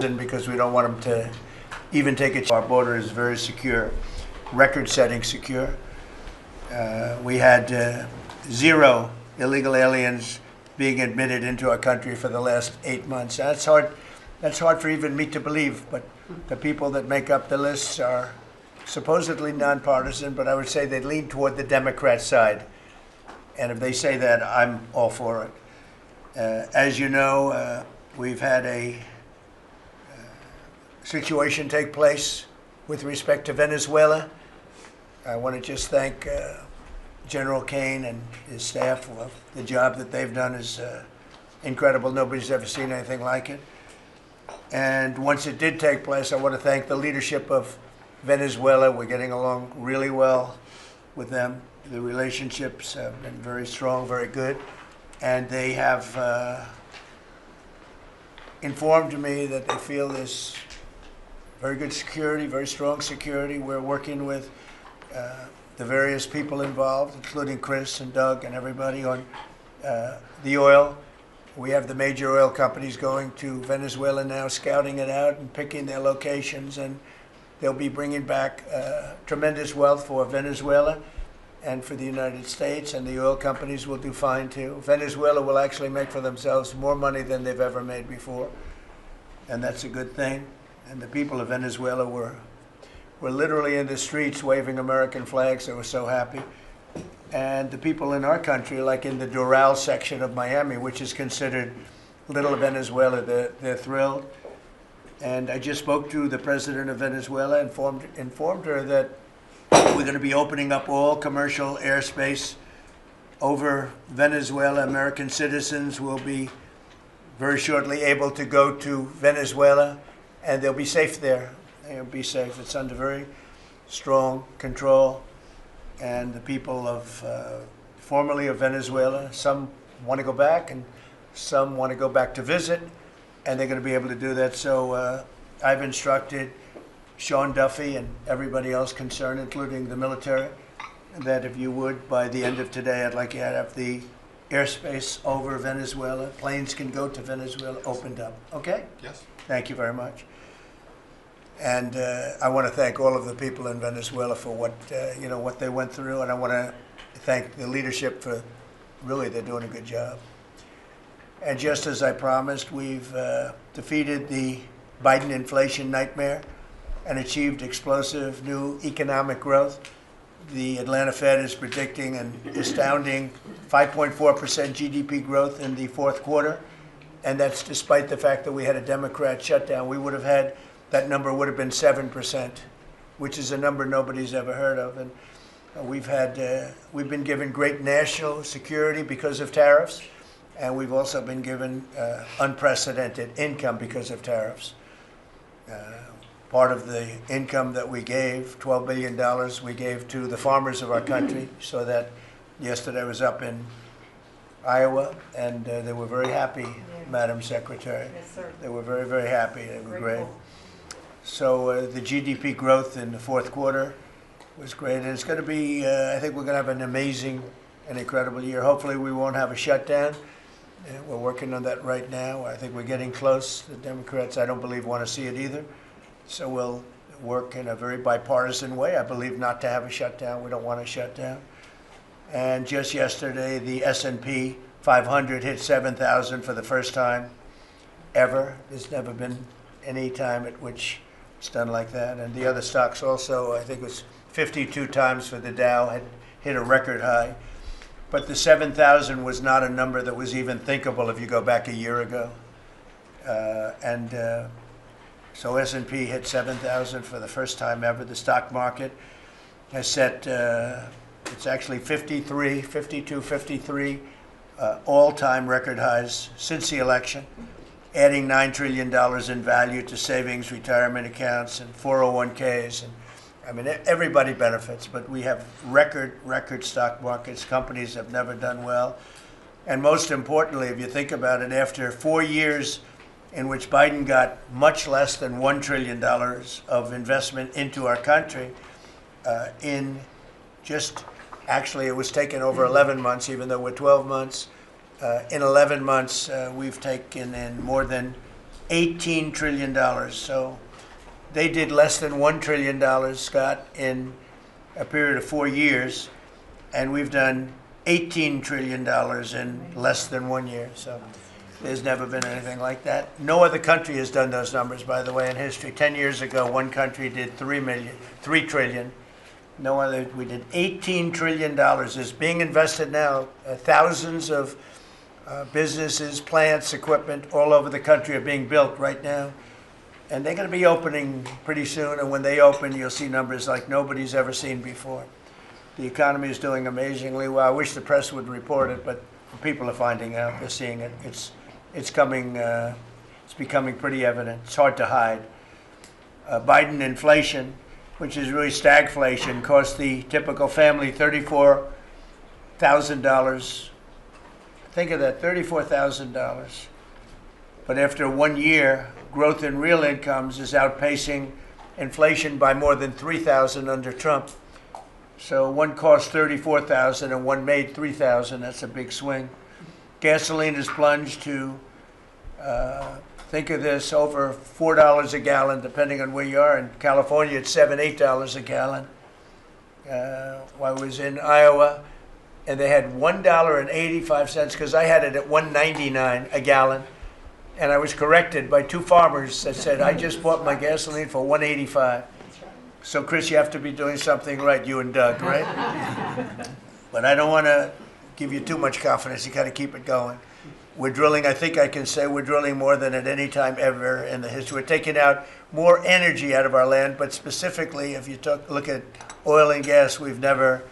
because we don't want them to even take it. Our border is very secure, record-setting secure. We had 0 illegal aliens being admitted into our country for the last 8 months. That's hard for even me to believe, but the people that make up the lists are supposedly nonpartisan, but I would say they lean toward the Democrat side. And if they say that, I'm all for it. As you know, we've had a situation take place with respect to Venezuela. I want to just thank General Kane and his staff. The job that they've done is incredible. Nobody's ever seen anything like it. And once it did take place, I want to thank the leadership of Venezuela. We're getting along really well with them. The relationships have been very strong, very good. And they have informed me that they feel there's very good security, very strong security. We're working with the various people involved, including Chris and Doug and everybody on the oil. We have the major oil companies going to Venezuela now, scouting it out and picking their locations, and they'll be bringing back tremendous wealth for Venezuela and for the United States, and the oil companies will do fine too. Venezuela will actually make for themselves more money than they've ever made before, and that's a good thing. And the people of Venezuela were literally in the streets waving American flags. They were so happy. And the people in our country, like in the Doral section of Miami, which is considered Little Venezuela, they're thrilled. And I just spoke to the president of Venezuela, informed her that we're going to be opening up all commercial airspace over Venezuela. American citizens will be very shortly able to go to Venezuela, and they'll be safe there. They'll be safe. It's under very strong control. And the people of formerly of Venezuela, some want to go back and some want to go back to visit, and they're going to be able to do that. So I've instructed Sean Duffy and everybody else concerned, including the military, that if you would, by the end of today, I'd like you to have the airspace over Venezuela. Planes can go to Venezuela, opened up. Okay? Yes. Thank you very much. And I want to thank all of the people in Venezuela for what what they went through, and I want to thank the leadership for really they're doing a good job. And just as I promised, we've defeated the Biden inflation nightmare and achieved explosive new economic growth. The Atlanta Fed is predicting an astounding 5.4% GDP growth in the fourth quarter, and that's despite the fact that we had a Democrat shutdown. We would have had that number would have been 7%, which is a number nobody's ever heard of. And we've been given great national security because of tariffs, and we've also been given unprecedented income because of tariffs. Part of the income that we gave, $12 billion, we gave to the farmers of our country, so that yesterday I was up in Iowa, and they were very happy, Madam Secretary. Yes, sir. They were very, very happy. They were great. So the GDP growth in the fourth quarter was great, and it's going to be, I think we're going to have an amazing and incredible year. Hopefully we won't have a shutdown. We're working on that right now. I think we're getting close. The Democrats, I don't believe, want to see it either. So we'll work in a very bipartisan way, I believe, not to have a shutdown. We don't want a shutdown. And just yesterday, the S&P 500 hit 7,000 for the first time ever. There's never been any time at which it's done like that. And the other stocks also, I think it was 52 times for the Dow, had hit a record high. But the 7,000 was not a number that was even thinkable if you go back a year ago. So S&P hit 7,000 for the first time ever. The stock market has set, it's actually 53 all-time record highs since the election, adding $9 trillion in value to savings, retirement accounts, and 401ks. And I mean, everybody benefits, but we have record stock markets. Companies have never done well. And most importantly, if you think about it, after 4 years in which Biden got much less than $1 trillion of investment into our country, actually it was taken over 11 months, even though we're 12 months. In 11 months, we've taken in more than $18 trillion. So they did less than $1 trillion, Scott, in a period of 4 years, and we've done $18 trillion in less than 1 year. So there's never been anything like that. No other country has done those numbers, by the way, in history. 10 years ago, one country did $3 trillion. No other. We did $18 trillion. Is being invested now. Thousands of businesses, plants, equipment all over the country are being built right now. And they're going to be opening pretty soon. And when they open, you'll see numbers like nobody's ever seen before. The economy is doing amazingly well. I wish the press would report it, but people are finding out. They're seeing it. It's coming. It's becoming pretty evident. It's hard to hide. Biden inflation, which is really stagflation, cost the typical family $34,000. Think of that, $34,000. But after 1 year, growth in real incomes is outpacing inflation by more than $3,000 under Trump. So one cost $34,000 and one made $3,000. That's a big swing. Gasoline has plunged to, think of this, over $4 a gallon, depending on where you are. In California, it's $7, $8 a gallon. I was in Iowa, and they had $1.85, because I had it at $1.99 a gallon. And I was corrected by two farmers that said, I just bought my gasoline for $1.85. So, Chris, you have to be doing something right, you and Doug, right? But I don't want to give you too much confidence. You got to keep it going. We're drilling, I think I can say we're drilling more than at any time ever in the history. We're taking out more energy out of our land, but specifically, if you look at oil and gas, we've never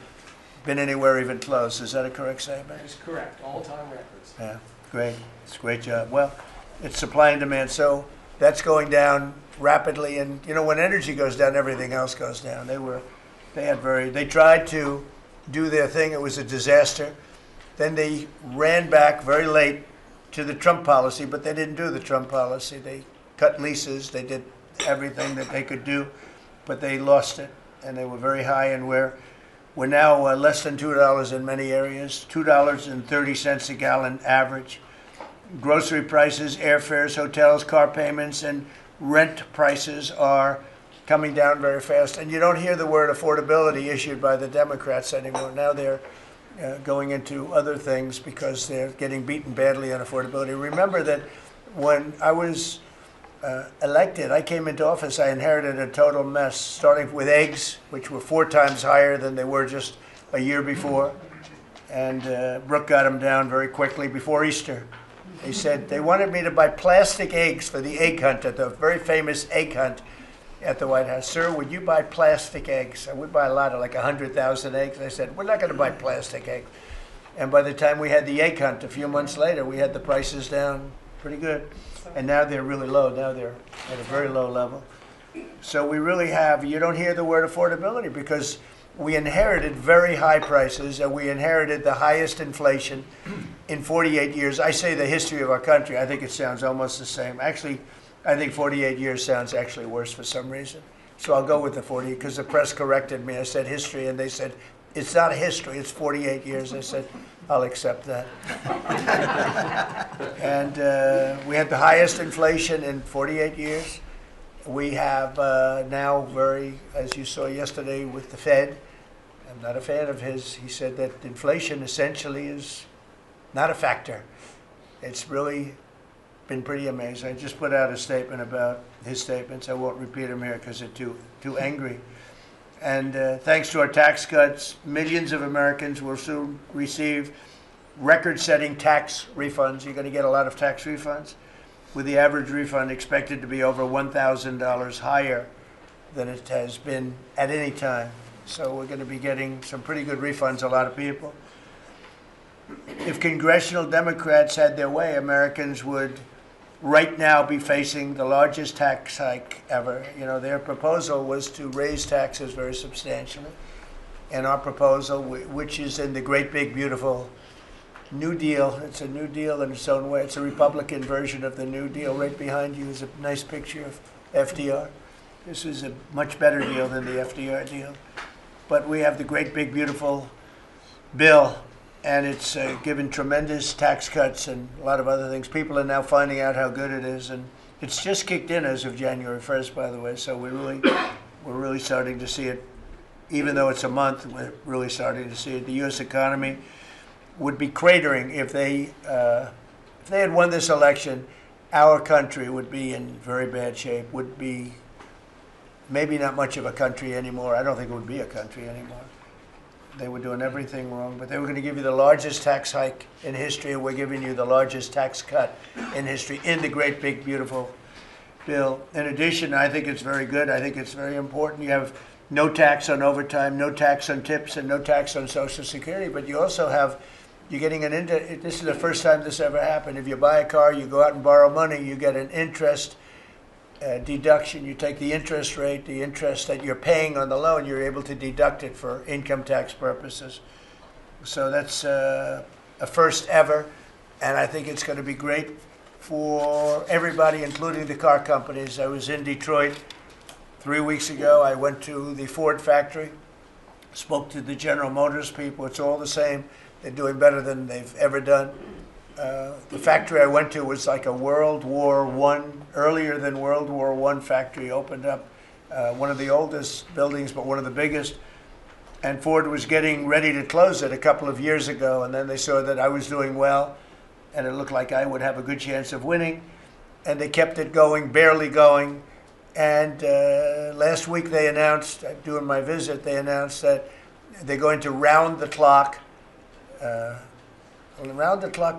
been anywhere even close. Is that a correct statement? That is correct. All-time records. Yeah, great. It's a great job. Well, it's supply and demand. So that's going down rapidly. And, you know, when energy goes down, everything else goes down. They tried to do their thing. It was a disaster. Then they ran back very late to the Trump policy, but they didn't do the Trump policy. They cut leases. They did everything that they could do, but they lost it. And they were very high, and we're now less than $2 in many areas, $2.30 a gallon average. Grocery prices, airfares, hotels, car payments, and rent prices are coming down very fast. And you don't hear the word affordability issued by the Democrats anymore. Now they're going into other things because they're getting beaten badly on affordability. Remember that when I was elected, I came into office, I inherited a total mess, starting with eggs, which were 4 times higher than they were just a year before. And Brooke got them down very quickly before Easter. They said they wanted me to buy plastic eggs for the egg hunt, at the very famous egg hunt at the White House. Sir, would you buy plastic eggs? I would buy a lot, of like 100,000 eggs. I said, we're not going to buy plastic eggs. And by the time we had the egg hunt a few months later, we had the prices down pretty good. And now they're really low. Now they're at a very low level. So we really have, you don't hear the word affordability because we inherited very high prices, and we inherited the highest inflation in 48 years. I say the history of our country. I think it sounds almost the same. Actually, I think 48 years sounds actually worse for some reason. So I'll go with the 40, because the press corrected me. I said history, and they said, it's not history, it's 48 years. I said, I'll accept that. And we had the highest inflation in 48 years. We have now as you saw yesterday with the Fed, I'm not a fan of his. He said that inflation essentially is not a factor. It's really been pretty amazing. I just put out a statement about his statements. I won't repeat them here because they're too angry. And thanks to our tax cuts, millions of Americans will soon receive record-setting tax refunds. You're going to get a lot of tax refunds, with the average refund expected to be over $1,000 higher than it has been at any time. So we're going to be getting some pretty good refunds, a lot of people. If congressional Democrats had their way, Americans would right now be facing the largest tax hike ever. You know, their proposal was to raise taxes very substantially. And our proposal, which is in the great big beautiful New Deal, it's a New Deal in its own way. It's a Republican version of the New Deal. Right behind you is a nice picture of FDR. This is a much better deal than the FDR deal. But we have the great big beautiful bill, and it's given tremendous tax cuts and a lot of other things. People are now finding out how good it is, and It's just kicked in as of January 1st, by the way, so we're really starting to see it. Even though it's a month, we're really starting to see it. The U.S. economy would be cratering if they had won this election. Our country would be in very bad shape, would be maybe not much of a country anymore. I don't think it would be a country anymore. They were doing everything wrong, but they were going to give you the largest tax hike in history, and we're giving you the largest tax cut in history in the great, big, beautiful bill. In addition, I think it's very good. I think it's very important. You have no tax on overtime, no tax on tips, and no tax on Social Security, but you also have, you're getting this is the first time this ever happened. If you buy a car, you go out and borrow money, you get an interest deduction. You take the interest rate, the interest that you're paying on the loan, you're able to deduct it for income tax purposes. So that's a first ever, and I think it's going to be great for everybody, including the car companies. I was in Detroit 3 weeks ago. I went to the Ford factory, spoke to the General Motors people. It's all the same. They're doing better than they've ever done. The factory I went to was like a World War I, earlier than World War I factory, opened up. One of the oldest buildings, but one of the biggest. And Ford was getting ready to close it a couple of years ago, and then they saw that I was doing well, and it looked like I would have a good chance of winning. And they kept it going, barely going. And last week they announced, during my visit, they announced that they're going to round the clock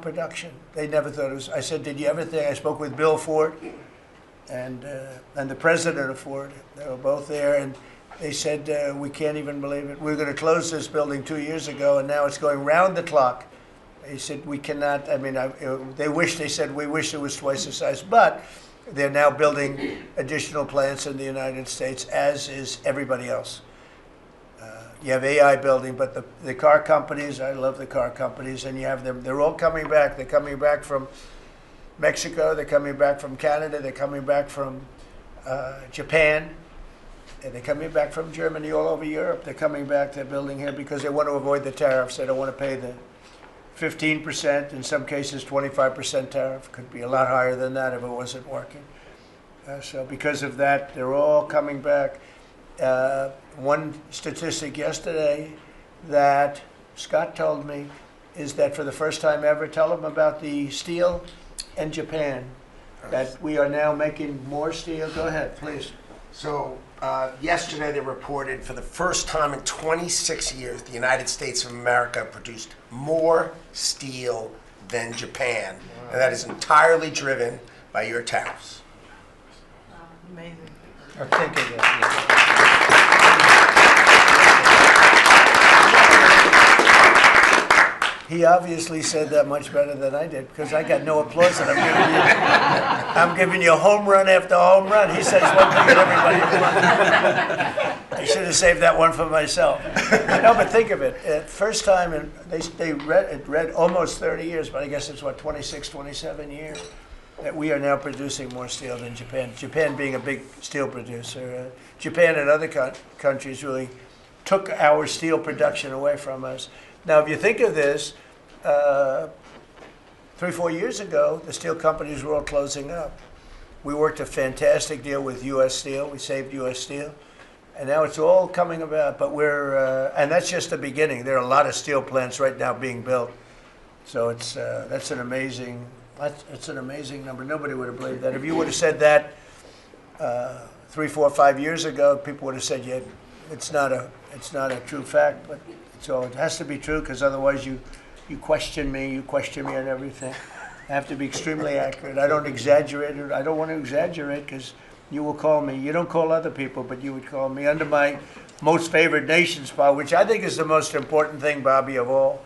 production. They never thought it was. I said, did you ever think? I spoke with Bill Ford and the president of Ford. They were both there, and they said, we can't even believe it. We were going to close this building 2 years ago, and now it's going round the clock. They said, we cannot. I mean, they said, we wish it was twice the size, but they're now building additional plants in the United States, as is everybody else. You have AI building, but the car companies, I love the car companies, and you have them, they're all coming back. They're coming back from Mexico, they're coming back from Canada, they're coming back from Japan, and they're coming back from Germany, all over Europe. They're coming back, they're building here because they want to avoid the tariffs. They don't want to pay the 15%, in some cases 25% tariff. Could be a lot higher than that if it wasn't working. So because of that, they're all coming back. One statistic yesterday that Scott told me is that for the first time ever, tell them about the steel in Japan, that we are now making more steel. Go ahead, please. So yesterday they reported for the first time in 26 years, the United States of America produced more steel than Japan. Wow. And that is entirely driven by your tariffs. Wow, amazing. Or think of that. He obviously said that much better than I did, because I got no applause, and I'm giving you home run after home run. He says one thing and everybody else. I should have saved that one for myself. No, but think of it. First time, and they read almost 30 years, but I guess it's what, 26, 27 years, that we are now producing more steel than Japan. Japan being a big steel producer. Japan and other countries really took our steel production away from us. Now, if you think of this, 3-4 years ago, the steel companies were all closing up. We worked a fantastic deal with U.S. Steel. We saved U.S. Steel. And now it's all coming about. But and that's just the beginning. There are a lot of steel plants right now being built. So that's an amazing number. Nobody would have believed that. If you would have said that 3, 4, 5 years ago, people would have said, yeah, it's not a true fact. But so it has to be true, because otherwise you question me on everything. I have to be extremely accurate. I don't exaggerate it. I don't want to exaggerate, because you will call me. You don't call other people, but you would call me under my most favored nations policy, which I think is the most important thing, Bobby, of all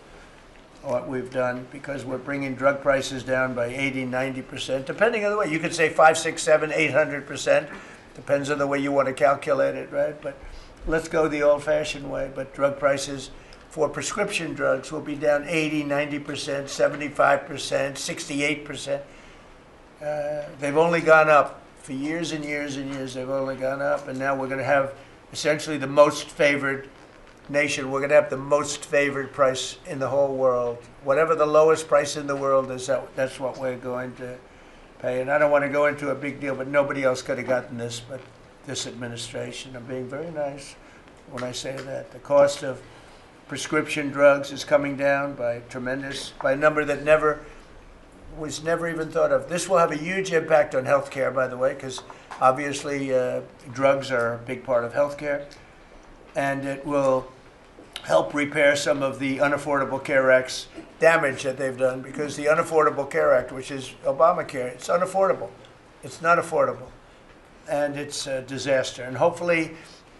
what we've done, because we're bringing drug prices down by 80, 90%, depending on the way. You could say 5, 6, 7, 800%. Depends on the way you want to calculate it, right? But let's go the old-fashioned way. But drug prices for prescription drugs will be down 80, 90%, 75%, 68%. They've only gone up for years and years and years. They've only gone up, and now we're going to have essentially the most favored nation. We're going to have the most favored price in the whole world. Whatever the lowest price in the world is, that's what we're going to pay. And I don't want to go into a big deal, but nobody else could have gotten this but this administration. I'm being very nice when I say that. The cost of prescription drugs is coming down by a number that was never even thought of. This will have a huge impact on healthcare, by the way, because obviously drugs are a big part of healthcare, and it will help repair some of the Unaffordable Care Act's damage that they've done, because the Unaffordable Care Act, which is Obamacare, it's unaffordable. It's not affordable, and it's a disaster. And hopefully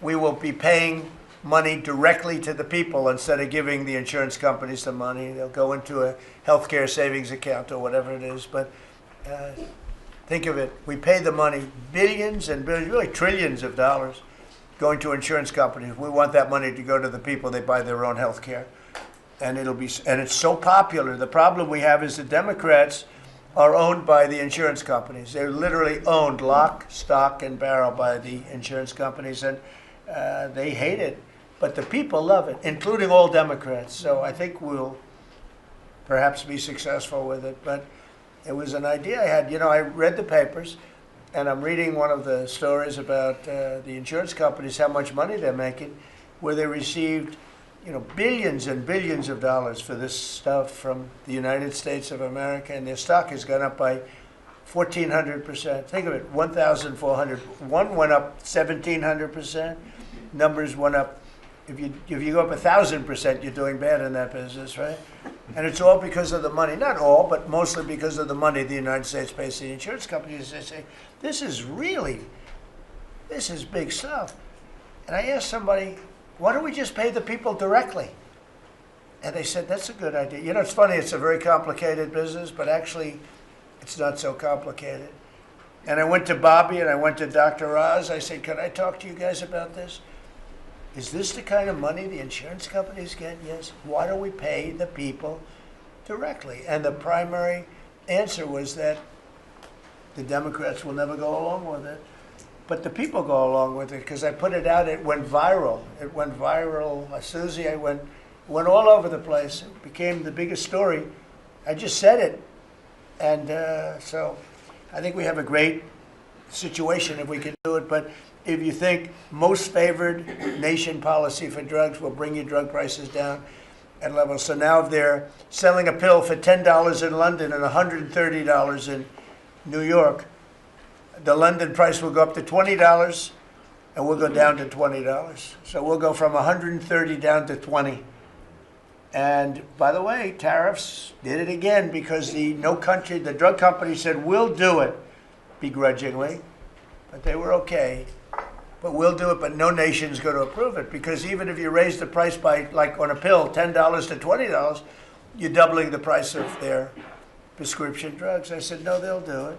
we will be paying money directly to the people instead of giving the insurance companies the money. They'll go into a healthcare savings account or whatever it is. But think of it. We pay the money, billions and billions, really trillions of dollars going to insurance companies. We want that money to go to the people. They buy their own health care. And it's so popular. The problem we have is the Democrats are owned by the insurance companies. They're literally owned lock, stock, and barrel by the insurance companies, and they hate it. But the people love it, including all Democrats. So I think we'll perhaps be successful with it. But it was an idea I had. You know, I read the papers, and I'm reading one of the stories about the insurance companies, how much money they're making, where they received, billions and billions of dollars for this stuff from the United States of America, and their stock has gone up by 1,400%. Think of it, 1,400. One went up 1,700%. Numbers went up. If you go up 1,000%, you're doing bad in that business, right? And it's all because of the money. Not all, but mostly because of the money the United States pays the insurance companies. They say, this is big stuff. And I asked somebody, why don't we just pay the people directly? And they said, that's a good idea. It's funny, it's a very complicated business, but actually it's not so complicated. And I went to Bobby and I went to Dr. Oz. I said, can I talk to you guys about this? Is this the kind of money the insurance companies get? Yes. Why don't we pay the people directly? And the primary answer was that the Democrats will never go along with it. But the people go along with it, because I put it out, it went viral. It went viral. Susie, it went all over the place. It became the biggest story. I just said it. And so I think we have a great situation if we can do it. But if you think most favored nation policy for drugs will bring your drug prices down at levels. So now if they're selling a pill for $10 in London and $130 in New York, the London price will go up to $20 and we'll go down to $20. So we'll go from 130 down to 20. And by the way, Tariffs did it again, because the drug company said, we'll do it begrudgingly, but they were okay. But we'll do it, but no nation's going to approve it, because even if you raise the price by, like on a pill, $10 to $20, you're doubling the price of their prescription drugs. I said, no, they'll do it.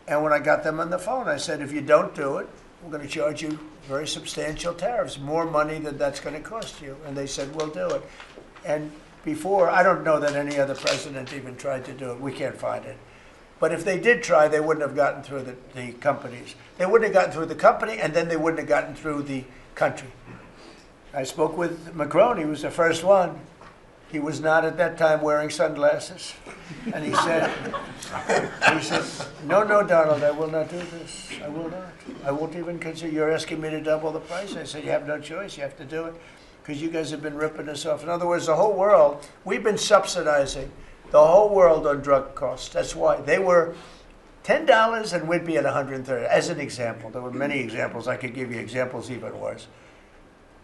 And when I got them on the phone, I said, if you don't do it, we're going to charge you very substantial tariffs, more money than that's going to cost you. And they said, we'll do it. And before, I don't know that any other president even tried to do it. We can't find it. But if they did try, they wouldn't have gotten through the companies. They wouldn't have gotten through the company, and then they wouldn't have gotten through the country. I spoke with Macron. He was the first one. He was not at that time wearing sunglasses. And he said, no, Donald, I will not do this. I will not. I won't even consider. You're asking me to double the price. I said, you have no choice. You have to do it, because you guys have been ripping us off. In other words, the whole world, we've been subsidizing the whole world on drug costs. That's why they were $10 and we'd be at 130. As an example, there were many examples. I could give you examples even worse.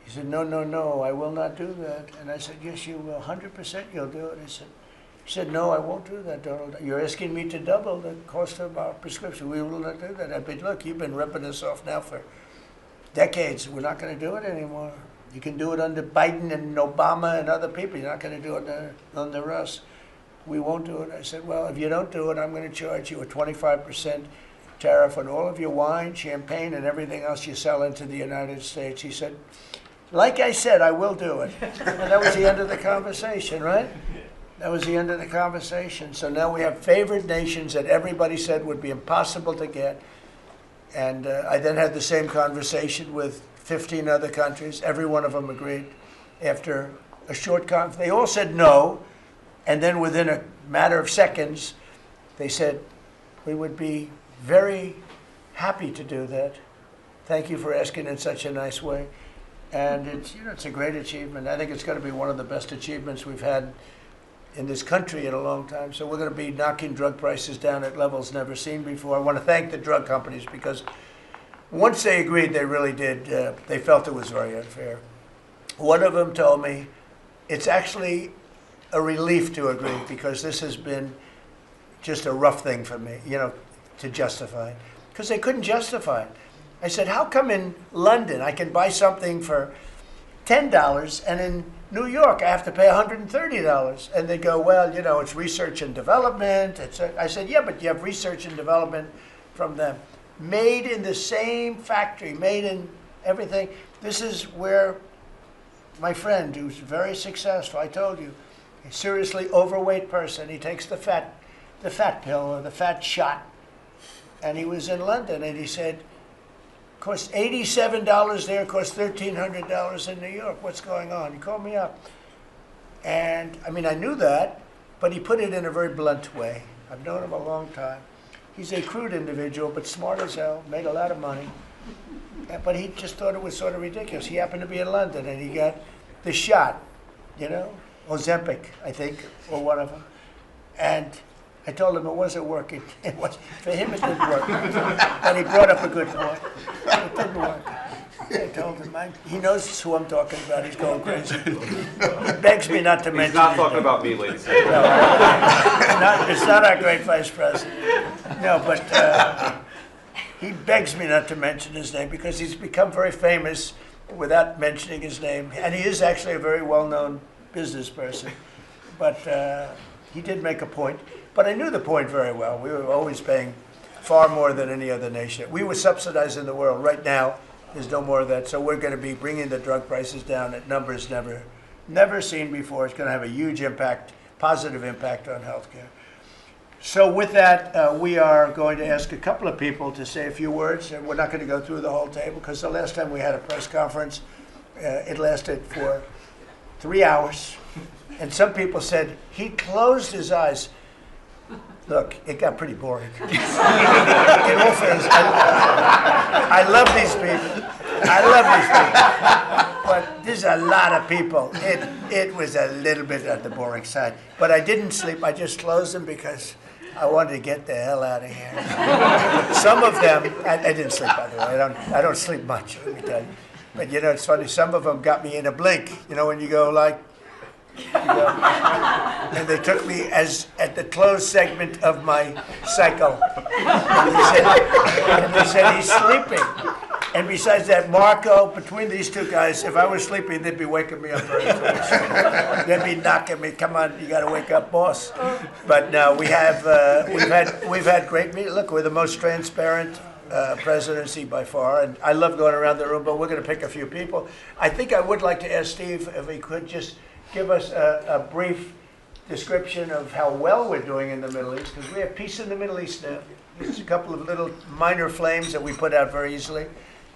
He said, no, I will not do that. And I said, yes, you will. 100% you'll do it. He said, no, I won't do that, Donald. You're asking me to double the cost of our prescription. We will not do that. I said, look, you've been ripping us off now for decades. We're not going to do it anymore. You can do it under Biden and Obama and other people. You're not going to do it under us. We won't do it. I said, well, if you don't do it, I'm going to charge you a 25% tariff on all of your wine, champagne, and everything else you sell into the United States. He said, like I said, I will do it. And that was the end of the conversation, right? That was the end of the conversation. So now we have favored nations that everybody said would be impossible to get. And I then had the same conversation with 15 other countries. Every one of them agreed. After a short conference, they all said no. And then within a matter of seconds, they said, we would be very happy to do that. Thank you for asking in such a nice way. And it's a great achievement. I think it's going to be one of the best achievements we've had in this country in a long time. So we're going to be knocking drug prices down at levels never seen before. I want to thank the drug companies because once they agreed, they really did. They felt it was very unfair. One of them told me it's actually a relief to agree because this has been just a rough thing for me, to justify, because they couldn't justify it. I said, how come in London I can buy something for $10 and in New York I have to pay $130? And they go, well, it's research and development. I said, yeah, but you have research and development from them. Made in the same factory, made in everything. This is where my friend, who's very successful, I told you, a seriously overweight person, he takes the fat pill or the fat shot. And he was in London and he said, costs $87 there, costs $1,300 in New York. What's going on? He called me up. And I knew that, but he put it in a very blunt way. I've known him a long time. He's a crude individual, but smart as hell, made a lot of money. But he just thought it was sort of ridiculous. He happened to be in London and he got the shot, Ozempic, I think, or one of them. And I told him it wasn't working. For him, it didn't work. But he brought up a good point. It didn't work. I told him, he knows who I'm talking about. He's going crazy. He begs me not to mention. He's not talking about me, ladies and gentlemen. No, it's not our great vice president. No, but he begs me not to mention his name because he's become very famous without mentioning his name. And he is actually a very well-known business person. But he did make a point. But I knew the point very well. We were always paying far more than any other nation. We were subsidizing the world. Right now, there's no more of that. So we're going to be bringing the drug prices down at numbers never seen before. It's going to have a huge impact, positive impact on healthcare. So with that, we are going to ask a couple of people to say a few words. And we're not going to go through the whole table because the last time we had a press conference, it lasted for 3 hours. And some people said he closed his eyes. Look, it got pretty boring. In all fairness, I love these people. But there's a lot of people. It was a little bit on the boring side. But I didn't sleep. I just closed them because I wanted to get the hell out of here. Some of them, I didn't sleep, by the way. I don't sleep much, let me tell you. But it's funny. Some of them got me in a blink. When you go like, and they took me at the closed segment of my cycle. And they said he's sleeping. And besides that, Marco, between these two guys, if I was sleeping, they'd be waking me up very fast. They'd be knocking me, come on, you got to wake up, boss. But no, we've had great meetings. Look, we're the most transparent presidency by far, and I love going around the room, but we're going to pick a few people. I think I would like to ask Steve if he could just give us a brief description of how well we're doing in the Middle East, because we have peace in the Middle East now. There's a couple of little minor flames that we put out very easily.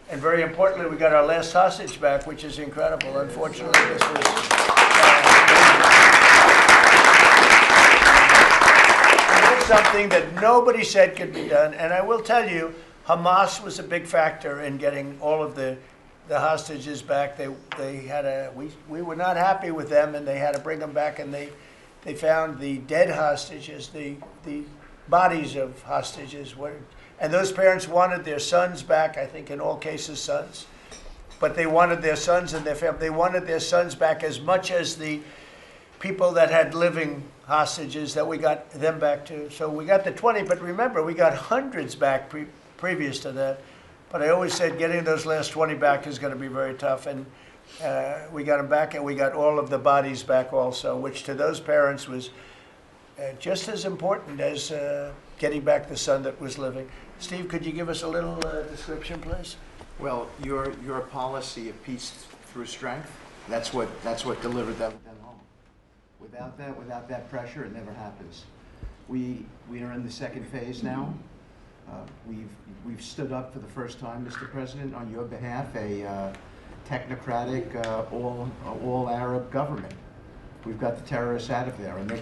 And very importantly, we got our last hostage back, which is incredible. Unfortunately, this was something that nobody said could be done. And I will tell you, Hamas was a big factor in getting all of the hostages back. We were not happy with them, and they had to bring them back. And they found the dead hostages, the bodies of hostages. And those parents wanted their sons back. I think in all cases, sons. But they wanted their sons and their family. They wanted their sons back as much as the people that had living hostages that we got them back to. So we got the 20, but remember, we got hundreds back previous to that. But I always said getting those last 20 back is going to be very tough. And we got them back, and we got all of the bodies back also, which to those parents was just as important as getting back the son that was living. Steve, could you give us a little description, please? Well, your policy of peace through strength, that's what delivered them home. Without that pressure, it never happens. We are in the second phase now. We've stood up for the first time, Mr. President, on your behalf, a technocratic, all Arab government. We've got the terrorists out of there, and they're